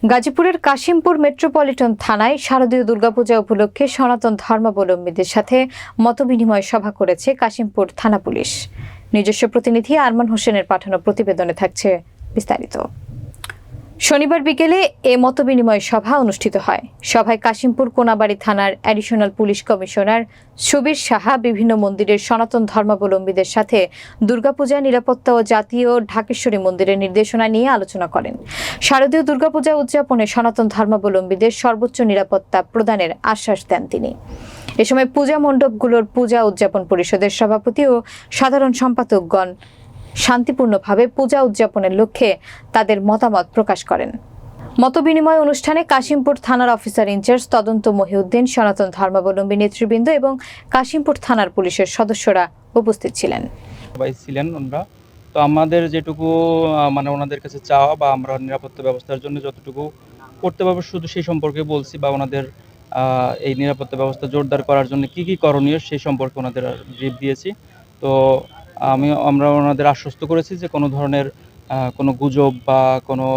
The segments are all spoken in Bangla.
গাজীপুরের কাশিমপুর মেট্রোপলিটন থানায় শারদীয় দুর্গাপূজা উপলক্ষে সনাতন ধর্মাবলম্বীদের সাথে মতবিনিময় সভা করেছে কাশিমপুর থানা পুলিশ। নিজস্ব প্রতিনিধি আরমান হোসেনের পাঠানো প্রতিবেদনে থাকছে বিস্তারিত। শনিবার বিকেলে এ মতবিনিময় সভা অনুষ্ঠিত হয়। সভায় কাশিমপুর কোনাবাড়ী থানার additional police commissioner Subir Saha বিভিন্ন মন্দিরের সনাতন ধর্মাবলম্বীদের সাথে দুর্গাপূজা নিরাপত্তা ও জাতীয় ঢাকেশ্বরী মন্দিরের নির্দেশনা নিয়ে আলোচনা করেন। শারদীয় দুর্গাপূজা উদযাপনে সনাতন ধর্মাবলম্বীদের সর্বোচ্চ নিরাপত্তা প্রদানের আশ্বাস দেন তিনি। এ সময় পূজা মণ্ডপগুলোর পূজা উদযাপন পরিষদের সভাপতি ও সাধারণ সম্পাদকগণ শান্তিপূর্ণভাবে পূজা উদযাপনের লক্ষ্যে তাদের মতামত প্রকাশ করেন। মতবিনিময় অনুষ্ঠানে কাশিমপুর থানার অফিসার ইনচার্জ তদন্ত মহিউদ্দিন, সনাতন ধর্মাবলম্বী নেতৃবৃন্দ এবং কাশিমপুর থানার পুলিশের সদস্যরা উপস্থিত ছিলেন। ওনারা তো আমাদের যেটুকু ওনাদের কাছে চাওয়া বা আমরা নিরাপত্তা ব্যবস্থার জন্য যতটুকু করতে পারবো শুধু সেই সম্পর্কে বলছি, বা ওনাদের এই নিরাপত্তা ব্যবস্থা জোরদার করার জন্য কি কি করণীয় সেই সম্পর্কে ওনাদের ব্রিফ দিয়েছি। তো আমরা ওনাদের আশ্বস্ত করেছি যে কোনো ধরনের কোনো গুজব বা কোনো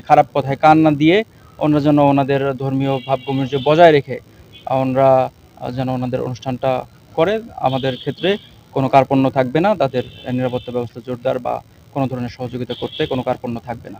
খারাপ কথায় কান না দিয়ে ওনারা যেন ওনাদের ধর্মীয় ভাবগম্ভীর্য বজায় রেখে ওনারা যেন ওনাদের অনুষ্ঠানটা করে। আমাদের ক্ষেত্রে কোনো কার্পণ্য থাকবে না, তাদের নিরাপত্তা ব্যবস্থা জোরদার বা কোনো ধরনের সহযোগিতা করতে কোনো কার্পণ্য থাকবে না।